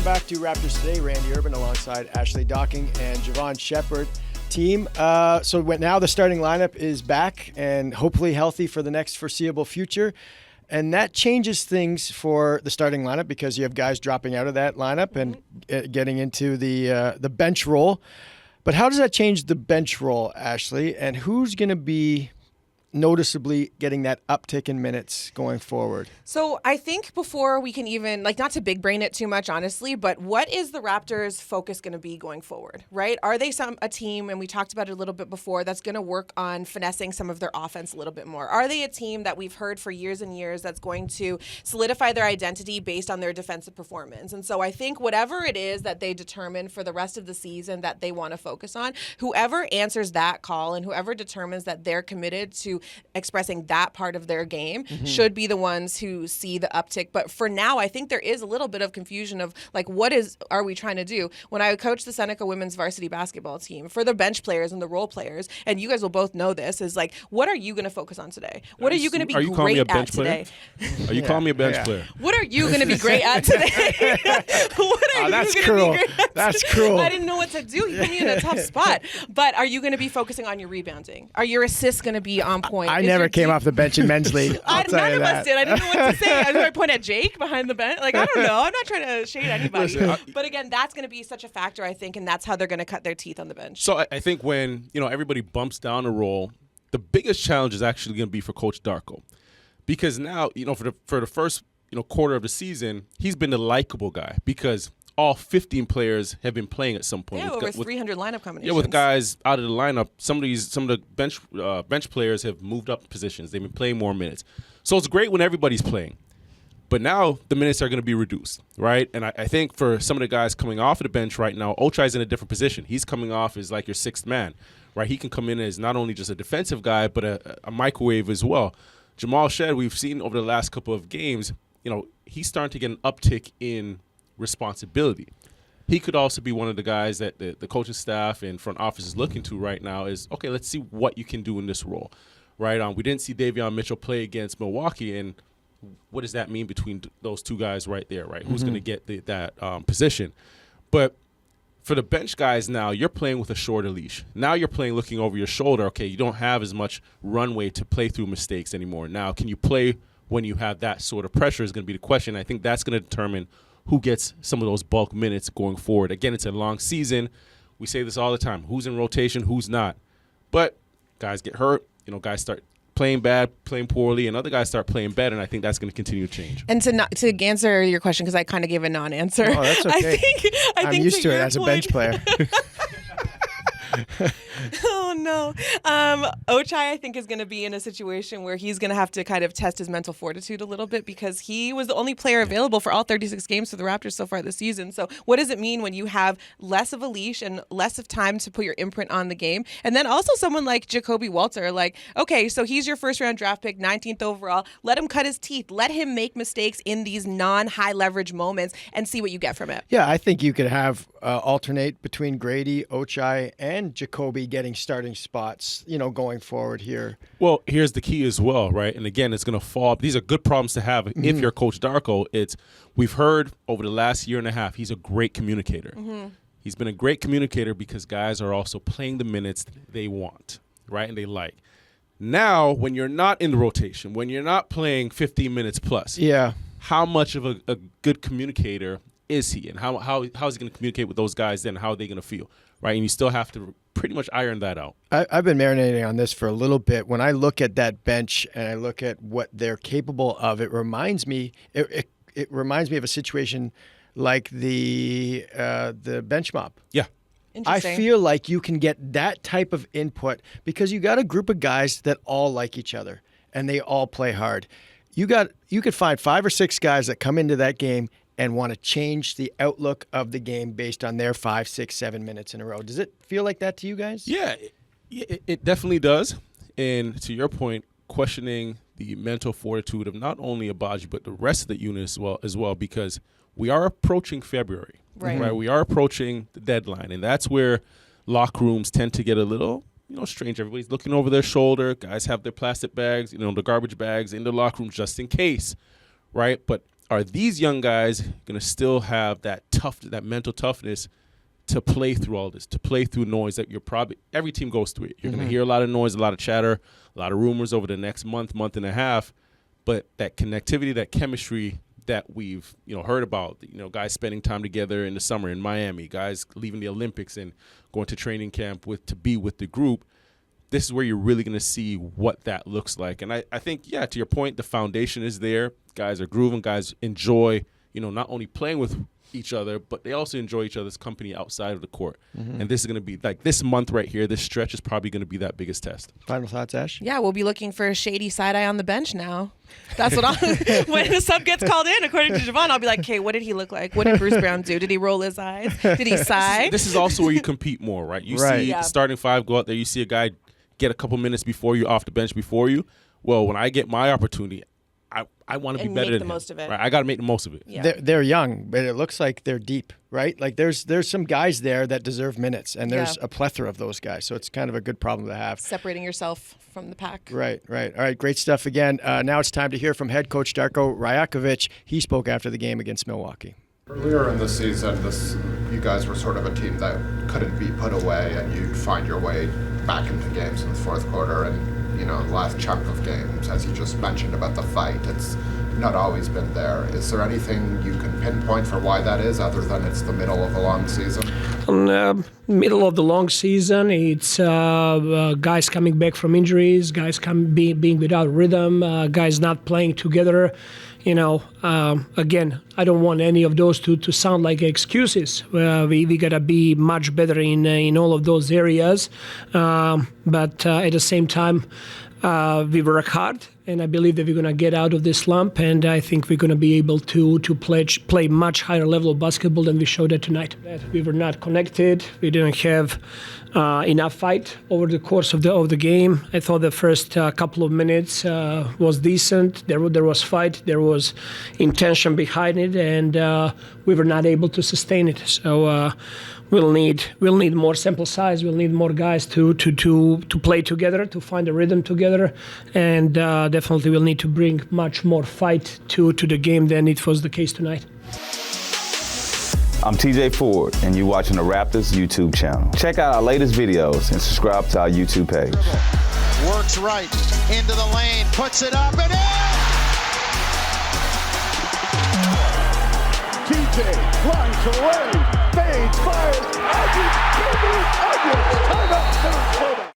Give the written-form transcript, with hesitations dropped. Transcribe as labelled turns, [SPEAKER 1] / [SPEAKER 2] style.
[SPEAKER 1] back to Raptors Today. Randy Urban alongside Ashley Docking and Jevohn Shepherd. Team, so now the starting lineup is back and hopefully healthy for the next foreseeable future. And that changes things for the starting lineup because you have guys dropping out of that lineup and getting into the bench role. But how does that change the bench role, Ashley? And who's going to be noticeably getting that uptick in minutes going forward?
[SPEAKER 2] So I think before we can even, not to big brain it too much, honestly, but what is the Raptors' focus going to be going forward, right? Are they a team, and we talked about it a little bit before, that's going to work on finessing some of their offense a little bit more? Are they a team that we've heard for years and years that's going to solidify their identity based on their defensive performance? And so I think whatever it is that they determine for the rest of the season that they want to focus on, whoever answers that call and whoever determines that they're committed to expressing that part of their game should be the ones who see the uptick. But for now, I think there is a little bit of confusion of what are we trying to do? When I coached the Seneca women's varsity basketball team, for the bench players and the role players, and you guys will both know this, is what are you going to focus on today? What are you going to be great at today?
[SPEAKER 3] Are you calling me a bench player?
[SPEAKER 2] What are you going to be great at today? What are you going to be great at?
[SPEAKER 1] That's cruel.
[SPEAKER 2] I didn't know what to do. You put me in a tough spot. But are you going to be focusing on your rebounding? Are your assists going to be on point?
[SPEAKER 1] I never came off the bench in men's league.
[SPEAKER 2] None of us did. I didn't know what to say. I was going to point at Jake behind the bench. I don't know. I'm not trying to shade anybody. But again, that's going to be such a factor, I think, and that's how they're going to cut their teeth on the bench.
[SPEAKER 3] So I think when everybody bumps down a role, the biggest challenge is actually going to be for Coach Darko, because now for the first quarter of the season, he's been the likable guy because all 15 players have been playing at some point.
[SPEAKER 2] Yeah, over 300 lineup combinations.
[SPEAKER 3] Yeah, with guys out of the lineup, some of the bench players have moved up positions. They've been playing more minutes. So it's great when everybody's playing. But now the minutes are going to be reduced, right? And I think for some of the guys coming off of the bench right now, Ochai's in a different position. He's coming off as your sixth man, right? He can come in as not only just a defensive guy, but a microwave as well. Jevohn Shepherd, we've seen over the last couple of games, he's starting to get an uptick in responsibility. He could also be one of the guys that the coaching staff and front office is looking to right now is, okay, let's see what you can do in this role, right? We didn't see Davion Mitchell play against Milwaukee, and what does that mean between those two guys right there, right? Who's going to get that position? But for the bench guys now, you're playing with a shorter leash. Now you're playing looking over your shoulder. Okay, you don't have as much runway to play through mistakes anymore. Now, can you play when you have that sort of pressure is going to be the question. I think that's going to determine who gets some of those bulk minutes going forward. Again, it's a long season. We say this all the time. Who's in rotation, who's not. But guys get hurt. Guys start playing bad, playing poorly, and other guys start playing better, and I think that's going to continue to change.
[SPEAKER 2] And to answer your question, because I kind of gave a non-answer.
[SPEAKER 1] Oh, that's okay.
[SPEAKER 2] I think
[SPEAKER 1] I'm used to it as a bench player.
[SPEAKER 2] Oh, no. Ochai, I think, is going to be in a situation where he's going to have to kind of test his mental fortitude a little bit because he was the only player available for all 36 games for the Raptors so far this season. So what does it mean when you have less of a leash and less of time to put your imprint on the game? And then also someone like Ja'Kobe Walter, okay, so he's your first-round draft pick, 19th overall. Let him cut his teeth. Let him make mistakes in these non-high leverage moments and see what you get from it.
[SPEAKER 1] Yeah, I think you could have alternate between Grady, Ochai, and Ja'Kobe getting starting spots, going forward here.
[SPEAKER 3] Well, here's the key as well, right? And again, it's going to fall. These are good problems to have if you're Coach Darko. We've heard over the last year and a half, he's a great communicator. He's been a great communicator because guys are also playing the minutes they want, right? And they like. Now, when you're not in the rotation, when you're not playing 15 minutes plus, how much of a good communicator is he? And how is he going to communicate with those guys then? How are they going to feel, right? And you still have to pretty much iron that out.
[SPEAKER 1] I've been marinating on this for a little bit. When I look at that bench and I look at what they're capable of, it reminds me of a situation like the bench mob.
[SPEAKER 3] Yeah.
[SPEAKER 1] I feel like you can get that type of input because you got a group of guys that all like each other and they all play hard. You could find 5 or 6 guys that come into that game and want to change the outlook of the game based on their 5, 6, 7 minutes in a row. Does it feel like that to you guys?
[SPEAKER 3] Yeah, it definitely does. And to your point, questioning the mental fortitude of not only Abaji but the rest of the unit as well, because we are approaching February. Right? We are approaching the deadline, and that's where locker rooms tend to get a little strange. Everybody's looking over their shoulder. Guys have their plastic bags, the garbage bags in the locker rooms just in case, right? But are these young guys going to still have that mental toughness to play through all this, to play through noise that every team goes through it. You're going to hear a lot of noise, a lot of chatter, a lot of rumors over the next month and a half, but that connectivity, that chemistry that we've, heard about, guys spending time together in the summer in Miami, guys leaving the Olympics and going to training camp to be with the group. This is where you're really going to see what that looks like. And I think, to your point, the foundation is there. Guys are grooving. Guys enjoy, not only playing with each other, but they also enjoy each other's company outside of the court. And this is going to be like this month right here. This stretch is probably going to be that biggest test.
[SPEAKER 1] Final thoughts, Ash?
[SPEAKER 2] Yeah, we'll be looking for a shady side eye on the bench now. That's what when the sub gets called in, according to Jevohn, I'll be like, okay, what did he look like? What did Bruce Brown do? Did he roll his eyes? Did he sigh?
[SPEAKER 3] This is also where you compete more, right? You see the starting five go out there. You see a guy get a couple minutes before you, off the bench before you. Well, when I get my opportunity, I want to be better than him.
[SPEAKER 2] Most of it.
[SPEAKER 3] Right? I got to make the most of it.
[SPEAKER 2] Yeah.
[SPEAKER 1] They're young, but it looks like they're deep, right? Like there's some guys there that deserve minutes, and there's a plethora of those guys. So it's kind of a good problem to have.
[SPEAKER 2] Separating yourself from the pack.
[SPEAKER 1] Right. All right, great stuff again. Now it's time to hear from head coach Darko Communicates. He spoke after the game against Milwaukee.
[SPEAKER 4] Earlier in the season, you guys were sort of a team that couldn't be put away, and you'd find your way back into games in the fourth quarter. And the last chunk of games, as you just mentioned about the fight, it's not always been there. Is there anything you can pinpoint for why that is, other than it's the middle of a long season?
[SPEAKER 5] Middle of the long season, it's guys coming back from injuries, guys being without rhythm, guys not playing together. Again, I don't want any of those to sound like excuses. We gotta be much better in all of those areas, but at the same time, we work hard, and I believe that we're gonna get out of this slump, and I think we're gonna be able to play much higher level of basketball than we showed it tonight. We were not connected. We didn't have enough fight over the course of the game. I thought the first couple of minutes was decent. There was fight. There was intention behind it, and we were not able to sustain it. So we'll need more sample size. We'll need more guys to play together, to find a rhythm together, and definitely we'll need to bring much more fight to the game than it was the case tonight.
[SPEAKER 6] I'm TJ Ford, and you're watching the Raptors YouTube channel. Check out our latest videos and subscribe to our YouTube page.
[SPEAKER 7] Works right into the lane, puts it up and in!
[SPEAKER 8] TJ flies away, fades, fires, Onions, timeout, Minnesota.